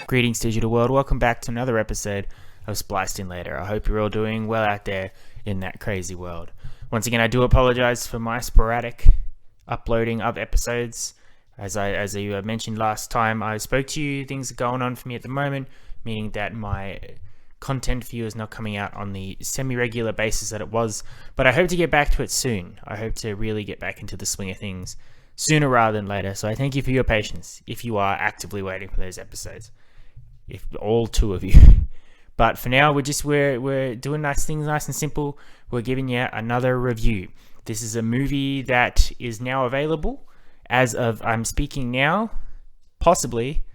Greetings, digital world. Welcome back to another episode of Spliced In Later. I hope you're all doing well out there in that crazy world. Once again, I do apologize for my sporadic uploading of episodes. As I mentioned last time I spoke to you, things are going on for me at the moment, meaning that my content for you is not coming out on the semi-regular basis that it was, but I hope to get back to it soon. I hope to really get back into the swing of things sooner rather than later. So I thank you for your patience if you are actively waiting for those episodes. If all two of you. But for now, we're doing nice things, nice and simple. We're giving you another review. This is a movie that is now available as of I'm speaking now, possibly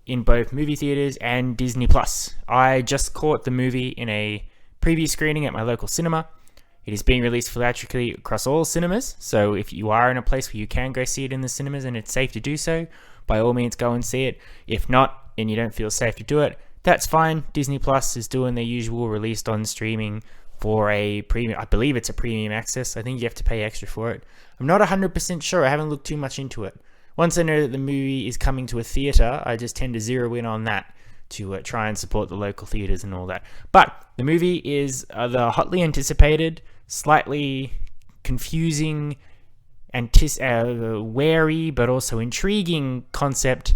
in both movie theaters and Disney Plus. I just caught the movie in a preview screening at my local cinema. It is being released theatrically across all cinemas, so if you are in a place where you can go see it in the cinemas and it's safe to do so, by all means go and see it. If not, and you don't feel safe to do it, that's fine. Disney Plus is doing their usual, released on streaming for a premium. I believe it's a premium access. I think you have to pay extra for it. I'm not 100% sure. I haven't looked too much into it. Once I know that the movie is coming to a theater, I just tend to zero in on that to try and support the local theaters and all that. But the movie is the hotly anticipated, slightly confusing, wary but also intriguing concept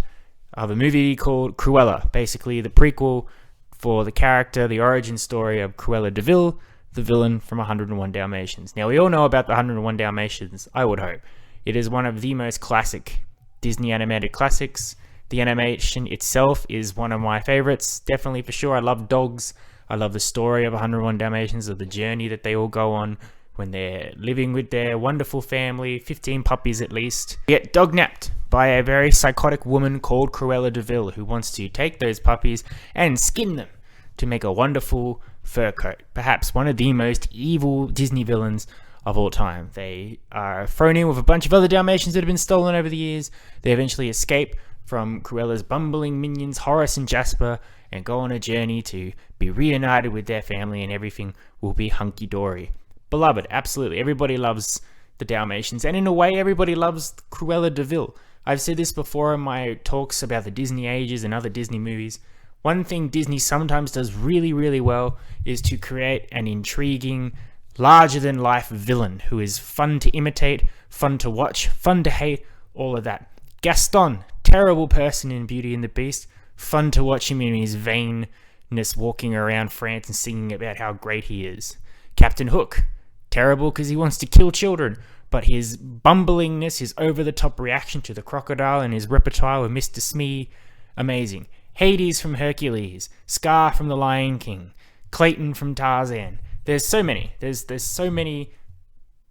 of a movie called Cruella, basically the prequel for the character, the origin story of Cruella de Vil, the villain from 101 Dalmatians. Now, we all know about the 101 Dalmatians, I would hope. It is one of the most classic Disney animated classics. The animation itself is one of my favorites, definitely for sure. I love dogs. I love the story of 101 Dalmatians, of the journey that they all go on when they're living with their wonderful family, 15 puppies at least, get dog-napped by a very psychotic woman called Cruella de Vil, who wants to take those puppies and skin them to make a wonderful fur coat. Perhaps one of the most evil Disney villains of all time. They are thrown in with a bunch of other Dalmatians that have been stolen over the years. They eventually escape from Cruella's bumbling minions, Horus and Jasper, and go on a journey to be reunited with their family, and everything will be hunky-dory. Beloved, absolutely. Everybody loves the Dalmatians, and in a way, everybody loves Cruella de Vil. I've said this before in my talks about the Disney ages and other Disney movies. One thing Disney sometimes does really, really well is to create an intriguing, larger-than-life villain who is fun to imitate, fun to watch, fun to hate, all of that. Gaston, terrible person in Beauty and the Beast, fun to watch him in his vainness walking around France and singing about how great he is. Captain Hook, terrible because he wants to kill children, but his bumblingness, his over-the-top reaction to the crocodile and his repertoire with Mr. Smee, amazing. Hades from Hercules, Scar from The Lion King, Clayton from Tarzan. There's so many. There's so many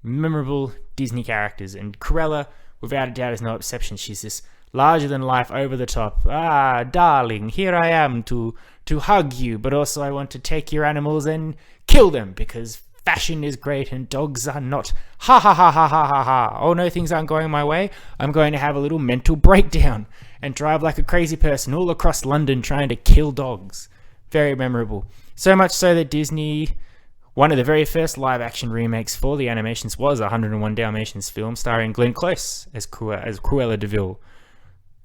memorable Disney characters, and Cruella, without a doubt, is no exception. She's this larger-than-life, over-the-top, darling, here I am to hug you, but also I want to take your animals and kill them, because fashion is great and dogs are not. Ha ha ha ha ha ha ha. Oh no, things aren't going my way. I'm going to have a little mental breakdown and drive like a crazy person all across London trying to kill dogs. Very memorable. So much so that Disney, one of the very first live-action remakes for the animations was 101 Dalmatians film starring Glenn Close as Cruella de Vil.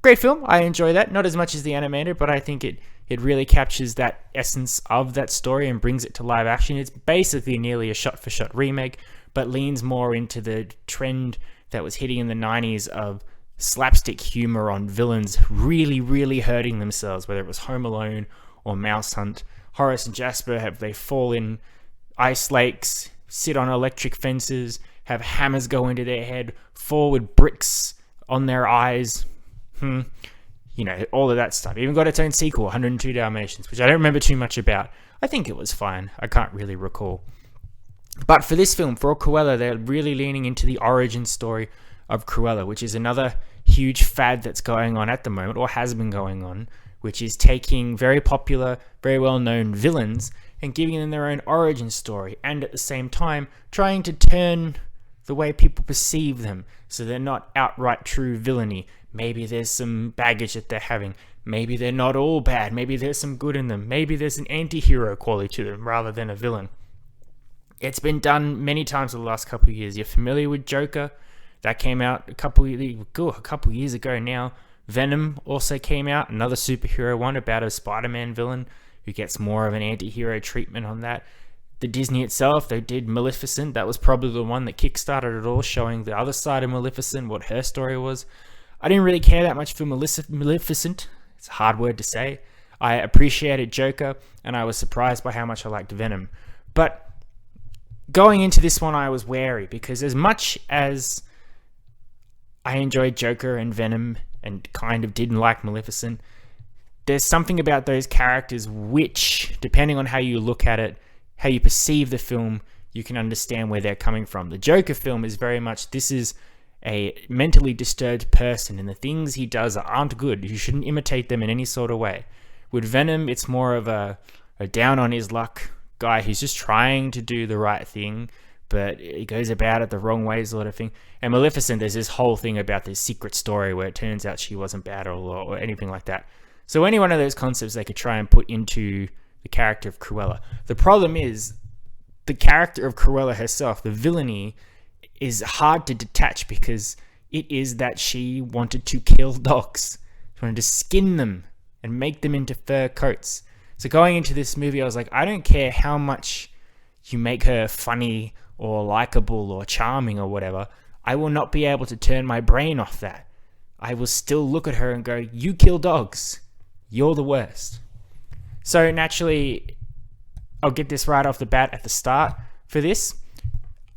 Great film. I enjoy that. Not as much as the animated, but I think it really captures that essence of that story and brings it to live action. It's basically nearly a shot-for-shot remake, but leans more into the trend that was hitting in the 90s of slapstick humor on villains really, really hurting themselves, whether it was Home Alone or Mouse Hunt. Horus and Jasper, they fall in ice lakes, sit on electric fences, have hammers go into their head, fall with bricks on their eyes. You know, all of that stuff. Even got its own sequel, 102 Dalmatians, which I don't remember too much about. I think it was fine. I can't really recall. But for this film, for Cruella, they're really leaning into the origin story of Cruella, which is another huge fad that's going on at the moment, or has been going on, which is taking very popular, very well-known villains and giving them their own origin story, and at the same time, trying to turn the way people perceive them, so they're not outright true villainy. Maybe there's some baggage that they're having. Maybe they're not all bad. Maybe there's some good in them. Maybe there's an anti-hero quality to them rather than a villain. It's been done many times in the last couple of years. You're familiar with Joker? That came out a couple years ago now. Venom also came out, another superhero one about a Spider-Man villain who gets more of an anti-hero treatment on that. The Disney itself, they did Maleficent. That was probably the one that kickstarted it all, showing the other side of Maleficent, what her story was. I didn't really care that much for Maleficent. It's a hard word to say. I appreciated Joker, and I was surprised by how much I liked Venom. But going into this one, I was wary, because as much as I enjoyed Joker and Venom and kind of didn't like Maleficent, there's something about those characters which, depending on how you look at it, how you perceive the film, you can understand where they're coming from. The Joker film is very much, this is a mentally disturbed person, and the things he does aren't good. You shouldn't imitate them in any sort of way. With Venom, it's more of a down on his luck guy who's just trying to do the right thing, but he goes about it the wrong way, sort of thing. And Maleficent, there's this whole thing about this secret story where it turns out she wasn't bad or anything like that. So any one of those concepts they could try and put into the character of Cruella. The problem is, the character of Cruella herself, the villainy, is hard to detach, because it is that she wanted to kill dogs. She wanted to skin them and make them into fur coats. So going into this movie, I was like, I don't care how much you make her funny or likable or charming or whatever, I will not be able to turn my brain off that. I will still look at her and go, you kill dogs. You're the worst. So naturally, I'll get this right off the bat at the start for this.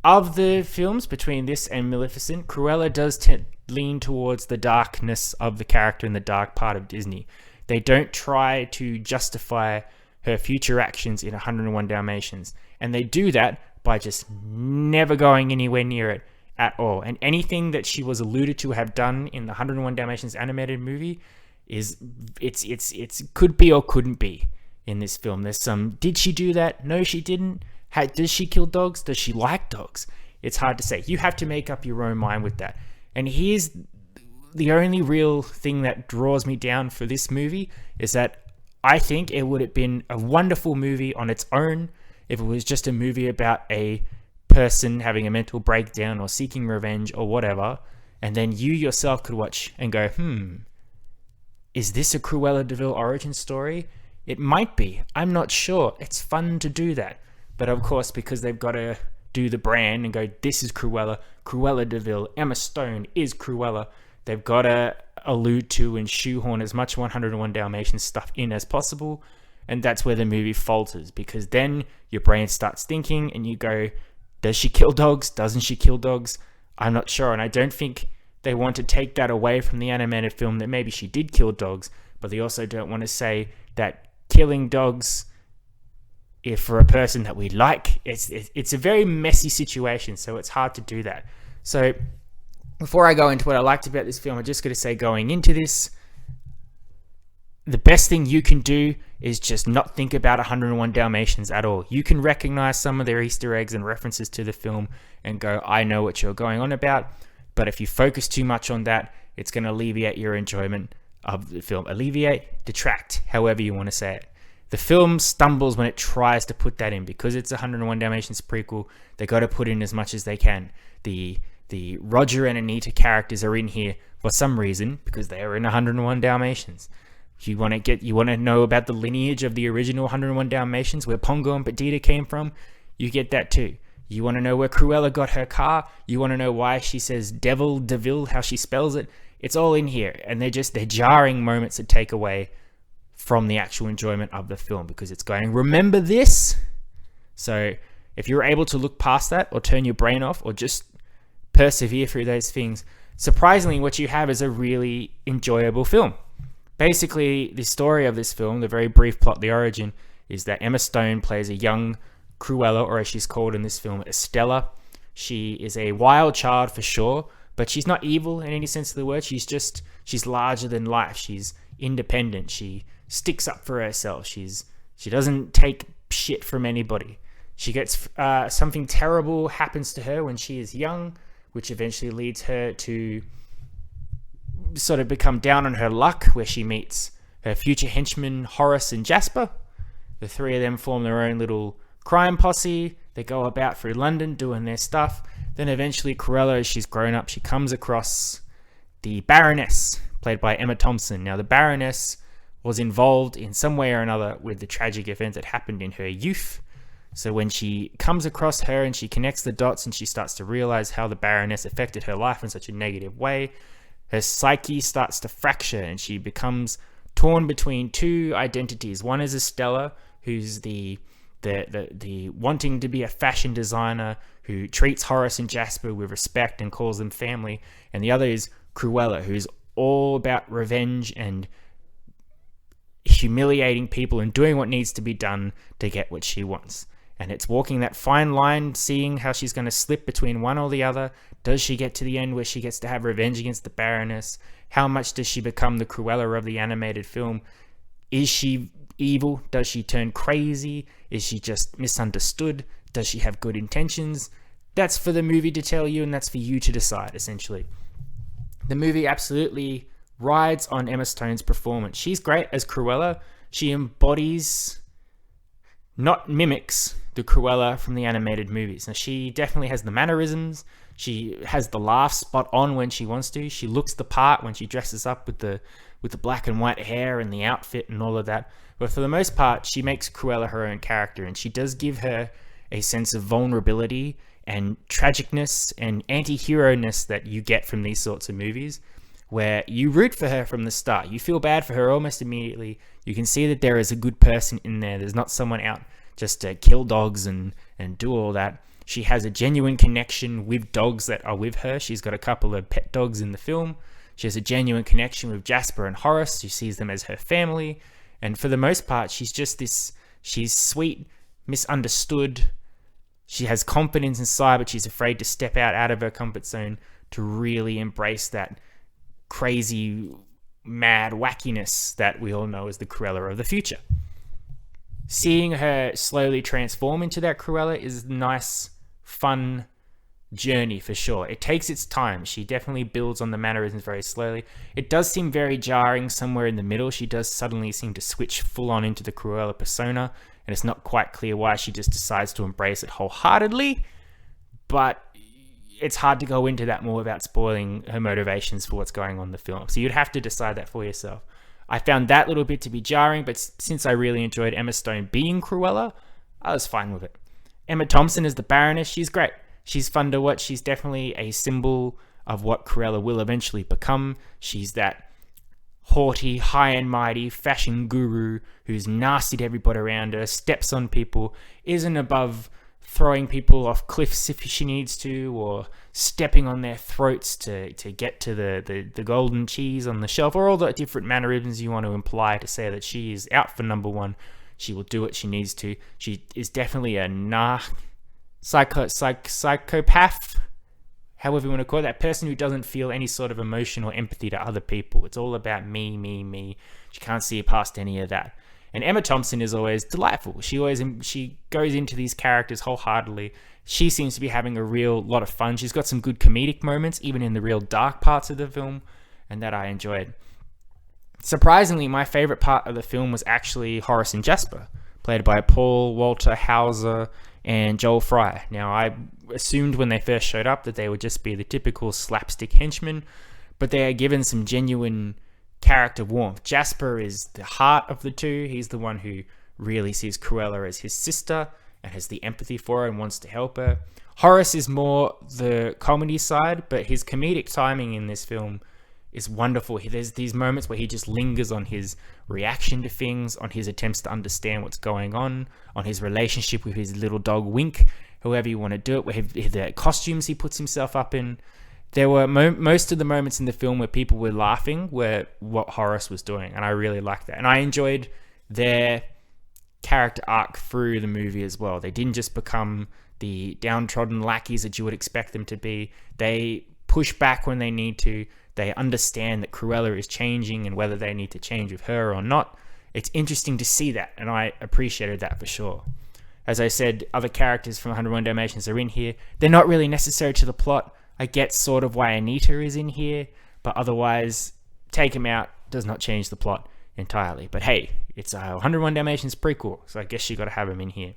Of the films between this and Maleficent, Cruella does lean towards the darkness of the character in the dark part of Disney. They don't try to justify her future actions in 101 Dalmatians. And they do that by just never going anywhere near it at all. And anything that she was alluded to have done in the 101 Dalmatians animated movie it's could be or couldn't be in this film. There's some, did she do that? No, she didn't. Does she kill dogs? Does she like dogs? It's hard to say. You have to make up your own mind with that. And here's the only real thing that draws me down for this movie, is that I think it would have been a wonderful movie on its own if it was just a movie about a person having a mental breakdown or seeking revenge or whatever, and then you yourself could watch and go, is this a Cruella de Vil origin story? It might be. I'm not sure. It's fun to do that. But of course, because they've got to do the brand and go, this is Cruella, Cruella de Vil, Emma Stone is Cruella, they've got to allude to and shoehorn as much 101 Dalmatians stuff in as possible. And that's where the movie falters, because then your brain starts thinking and you go, does she kill dogs? Doesn't she kill dogs? I'm not sure. And I don't think they want to take that away from the animated film, that maybe she did kill dogs, but they also don't want to say that killing dogs, if for a person that we like, it's a very messy situation, so it's hard to do that. So before I go into what I liked about this film, I'm just going to say, going into this, the best thing you can do is just not think about 101 Dalmatians at all. You can recognize some of their Easter eggs and references to the film and go, I know what you're going on about. But if you focus too much on that, it's going to alleviate your enjoyment of the film. Alleviate, detract, however you want to say it. The film stumbles when it tries to put that in, because it's a 101 Dalmatians prequel. They got to put in as much as they can. The Roger and Anita characters are in here for some reason, because they are in 101 Dalmatians. You want to know about the lineage of the original 101 Dalmatians, where Pongo and Perdita came from, you get that too. You want to know where Cruella got her car, you want to know why she says Devil, Deville, how she spells it, it's all in here. And they're jarring moments that take away from the actual enjoyment of the film, because it's going, remember this? So if you're able to look past that, or turn your brain off, or just persevere through those things, surprisingly what you have is a really enjoyable film. Basically, the story of this film, the very brief plot, the origin, is that Emma Stone plays a young Cruella, or as she's called in this film, Estella. She is a wild child for sure, but she's not evil in any sense of the word. She's larger than life. She's independent. She sticks up for herself. She doesn't take shit from anybody. She gets something terrible happens to her when she is young, which eventually leads her to sort of become down on her luck, where she meets her future henchmen Horus and Jasper. The three of them form their own little crime posse. They go about through London doing their stuff. Then eventually Cruella, as she's grown up, she comes across the Baroness, played by Emma Thompson. Now, the Baroness was involved in some way or another with the tragic event that happened in her youth. So when she comes across her and she connects the dots and she starts to realize how the Baroness affected her life in such a negative way, her psyche starts to fracture and she becomes torn between two identities. One is Estella, who's the wanting to be a fashion designer who treats Horus and Jasper with respect and calls them family, and the other is Cruella, who's all about revenge and humiliating people and doing what needs to be done to get what she wants. And it's walking that fine line, seeing how she's going to slip between one or the other. Does she get to the end where she gets to have revenge against the Baroness? How much does she become the Cruella of the animated film? Is she evil? Does she turn crazy? Is she just misunderstood? Does she have good intentions? That's for the movie to tell you, and that's for you to decide, essentially. The movie absolutely rides on Emma Stone's performance. She's great as Cruella. She embodies, not mimics, the Cruella from the animated movies. Now, she definitely has the mannerisms. She has the laugh spot on when she wants to. She looks the part when she dresses up with the black and white hair and the outfit and all of that. But for the most part, she makes Cruella her own character, and she does give her a sense of vulnerability and tragicness and anti-hero-ness that you get from these sorts of movies, where you root for her from the start. You feel bad for her almost immediately. You can see that there is a good person in there. There's not someone out just to kill dogs and do all that. She has a genuine connection with dogs that are with her. She's got a couple of pet dogs in the film. She has a genuine connection with Jasper and Horus. She sees them as her family. And for the most part, she's sweet, misunderstood. She has confidence inside, but she's afraid to step out of her comfort zone to really embrace that crazy, mad wackiness that we all know as the Cruella of the future. Seeing her slowly transform into that Cruella is a nice, fun journey for sure. It takes its time. She definitely builds on the mannerisms very slowly. It does seem very jarring somewhere in the middle. She does suddenly seem to switch full on into the Cruella persona, and it's not quite clear why she just decides to embrace it wholeheartedly, but it's hard to go into that more without spoiling her motivations for what's going on in the film. So you'd have to decide that for yourself. I found that little bit to be jarring, but since I really enjoyed Emma Stone being Cruella, I was fine with it. Emma Thompson as the Baroness, she's great. She's fun to watch. She's definitely a symbol of what Cruella will eventually become. She's that haughty, high and mighty fashion guru who's nasty to everybody around her, steps on people, isn't above throwing people off cliffs if she needs to, or stepping on their throats to get to the golden cheese on the shelf, or all the different mannerisms you want to imply to say that she is out for number one. She will do what she needs to. She is definitely a psychopath, however you want to call it, that person who doesn't feel any sort of emotion or empathy to other people. It's all about me. She can't see past any of that. And Emma Thompson is always delightful. She goes into these characters wholeheartedly. She seems to be having a real lot of fun. She's got some good comedic moments, even in the real dark parts of the film, and that I enjoyed. Surprisingly, my favorite part of the film was actually Horus and Jasper, played by Paul Walter Hauser and Joel Fry. Now, I assumed when they first showed up that they would just be the typical slapstick henchmen, but they are given some genuine character warmth. Jasper is the heart of the two. He's the one who really sees Cruella as his sister and has the empathy for her and wants to help her. Horus is more the comedy side, but his comedic timing in this film is wonderful. There's these moments where he just lingers on his reaction to things, on his attempts to understand what's going on his relationship with his little dog Wink, however you want to do it, where the costumes he puts himself up in. There were most of the moments in the film where people were laughing were what Horus was doing, and I really liked that. And I enjoyed their character arc through the movie as well. They didn't just become the downtrodden lackeys that you would expect them to be. They push back when they need to. They understand that Cruella is changing and whether they need to change with her or not. It's interesting to see that, and I appreciated that for sure. As I said, other characters from 101 Dalmatians are in here. They're not really necessary to the plot. I get sort of why Anita is in here, but otherwise, take him out does not change the plot entirely. But hey, it's a 101 Dalmatians prequel, so I guess you got to have him in here.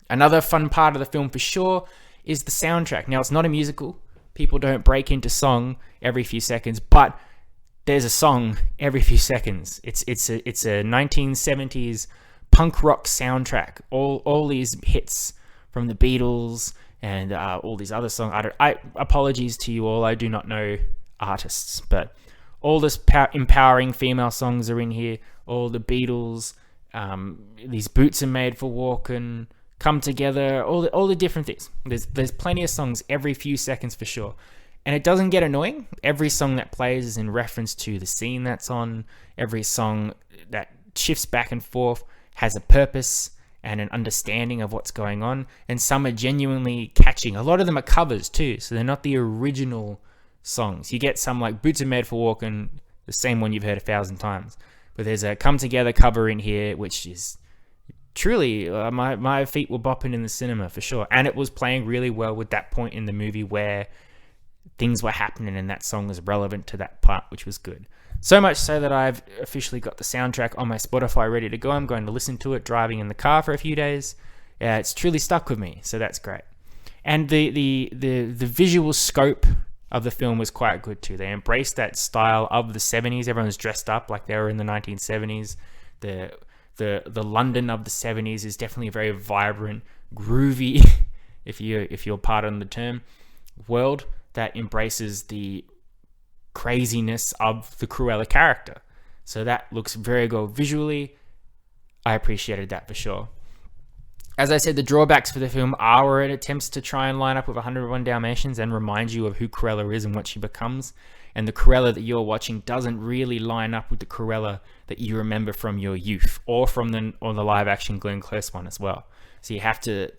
Another fun part of the film for sure is the soundtrack. Now, it's not a musical. People don't break into song every few seconds, but there's a song every few seconds. It's a 1970s punk rock soundtrack. All these hits from the Beatles and all these other songs. I apologies to you all. I do not know artists, but all this empowering female songs are in here. All the Beatles, these boots are made for walking, come together, all the different things. There's plenty of songs every few seconds for sure. And it doesn't get annoying. Every song that plays is in reference to the scene that's on. Every song that shifts back and forth has a purpose and an understanding of what's going on. And some are genuinely catching. A lot of them are covers too, so they're not the original songs. You get some like Boots Are Made for Walking, the same one you've heard 1,000 times. But there's a Come Together cover in here, which is truly, my feet were bopping in the cinema for sure. And it was playing really well with that point in the movie where things were happening and that song was relevant to that part, which was good. So much so that I've officially got the soundtrack on my Spotify ready to go. I'm going to listen to it driving in the car for a few days. It's truly stuck with me, so that's great. And the visual scope of the film was quite good too. They embraced that style of the 70s. Everyone's dressed up like they were in the 1970s. The London of the 70s is definitely very vibrant, groovy, if you're pardon the term, world that embraces the craziness of the Cruella character. So that looks very good visually. I appreciated that for sure. As I said, the drawbacks for the film are it attempts to try and line up with 101 Dalmatians and remind you of who Cruella is and what she becomes. And the Cruella that you're watching doesn't really line up with the Cruella that you remember from your youth or from the live action Glenn Close one as well. So you have to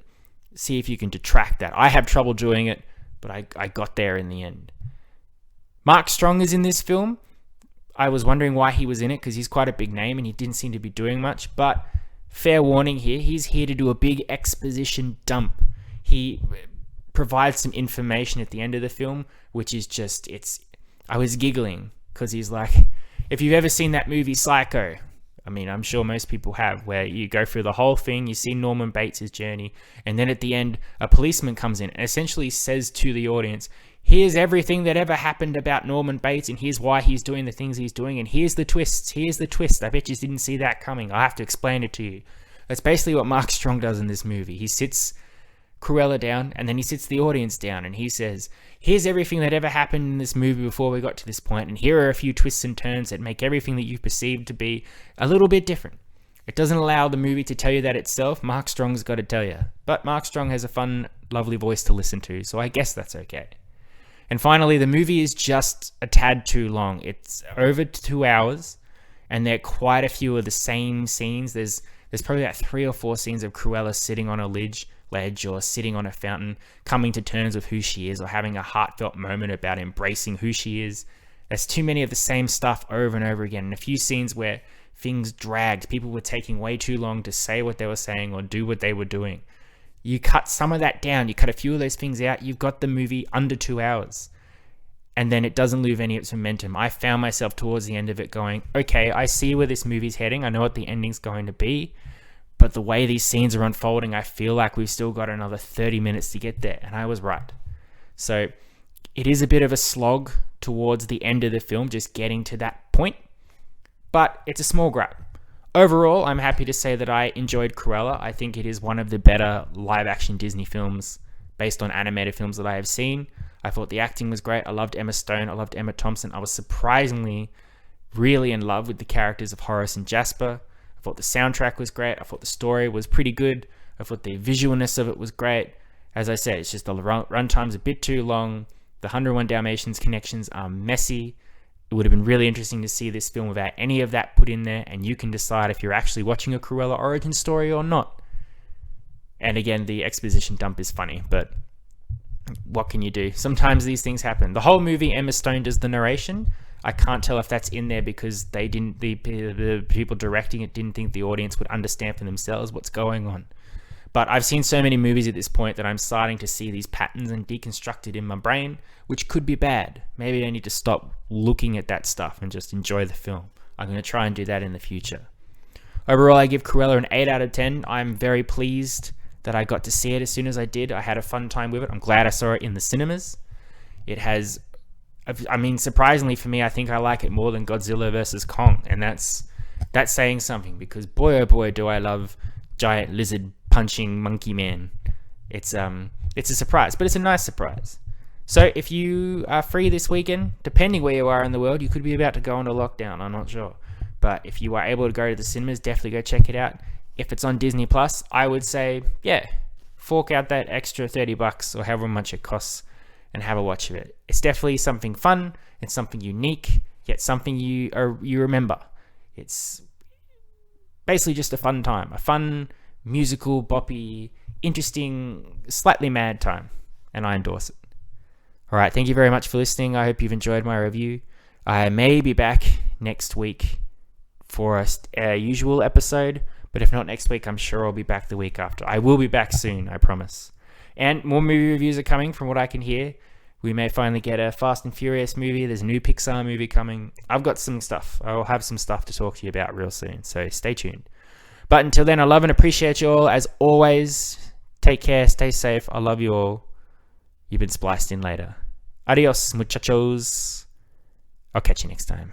see if you can detract that. I have trouble doing it, but I got there in the end. Mark Strong is in this film. I was wondering why he was in it because he's quite a big name and he didn't seem to be doing much, but fair warning here, he's here to do a big exposition dump. He provides some information at the end of the film, which is just, I was giggling because he's like, if you've ever seen that movie Psycho, I mean, I'm sure most people have, where you go through the whole thing, you see Norman Bates' journey, and then at the end, a policeman comes in and essentially says to the audience, here's everything that ever happened about Norman Bates, and here's why he's doing the things he's doing, and here's the twists, here's the twist. I bet you didn't see that coming. I have to explain it to you. That's basically what Mark Strong does in this movie. He sits Cruella down, and then he sits the audience down, and he says, here's everything that ever happened in this movie before we got to this point, and here are a few twists and turns that make everything that you perceive to be a little bit different. It doesn't allow the movie to tell you that itself. Mark Strong's got to tell you. But Mark Strong has a fun, lovely voice to listen to, so I guess that's okay. And finally, the movie is just a tad too long. It's over 2 hours, and there are quite a few of the same scenes. There's probably about 3 or 4 scenes of Cruella sitting on a ledge or sitting on a fountain, coming to terms with who she is or having a heartfelt moment about embracing who she is. There's too many of the same stuff over and over again. And a few scenes where things dragged. People were taking way too long to say what they were saying or do what they were doing. You cut some of that down. You cut a few of those things out. You've got the movie under 2 hours. And then it doesn't lose any of its momentum. I found myself towards the end of it going, okay, I see where this movie's heading. I know what the ending's going to be. But the way these scenes are unfolding, I feel like we've still got another 30 minutes to get there. And I was right. So it is a bit of a slog towards the end of the film, just getting to that point. But it's a small grab. Overall, I'm happy to say that I enjoyed Cruella. I think it is one of the better live-action Disney films based on animated films that I have seen. I thought the acting was great. I loved Emma Stone. I loved Emma Thompson. I was surprisingly really in love with the characters of Horus and Jasper. I thought the soundtrack was great. I thought the story was pretty good. I thought the visualness of it was great. As I said, it's just the runtime's a bit too long. The 101 Dalmatians connections are messy. It would have been really interesting to see this film without any of that put in there, and you can decide if you're actually watching a Cruella origin story or not. And again, the exposition dump is funny, but what can you do? Sometimes these things happen. The whole movie, Emma Stone does the narration. I can't tell if that's in there because the people directing it didn't think the audience would understand for themselves what's going on. But I've seen so many movies at this point that I'm starting to see these patterns and deconstruct it in my brain, which could be bad. Maybe I need to stop looking at that stuff and just enjoy the film. I'm going to try and do that in the future. Overall, I give Cruella an 8 out of 10. I'm very pleased that I got to see it as soon as I did. I had a fun time with it. I'm glad I saw it in the cinemas. It has I mean, surprisingly for me, I think I like it more than Godzilla versus Kong, and that's saying something, because boy oh boy do I love giant lizard punching monkey man. It's a surprise, but it's a nice surprise. So if you are free this weekend, depending where you are in the world, you could be about to go into lockdown, I'm not sure. But if you are able to go to the cinemas, definitely go check it out. If it's on Disney Plus, I would say, yeah, fork out that extra $30 or however much it costs and have a watch of it. It's definitely something fun, it's something unique, yet something you remember. It's basically just a fun time, a fun, musical, boppy, interesting, slightly mad time, and I endorse it. All right, thank you very much for listening. I hope you've enjoyed my review. I may be back next week for a usual episode, but if not next week, I'm sure I'll be back the week after. I will be back soon, I promise. And more movie reviews are coming from what I can hear. We may finally get a Fast and Furious movie. There's a new Pixar movie coming. I've got some stuff. I'll have some stuff to talk to you about real soon, so stay tuned. But until then, I love and appreciate you all. As always, take care, stay safe. I love you all. You've been spliced in later. Adios, muchachos. I'll catch you next time.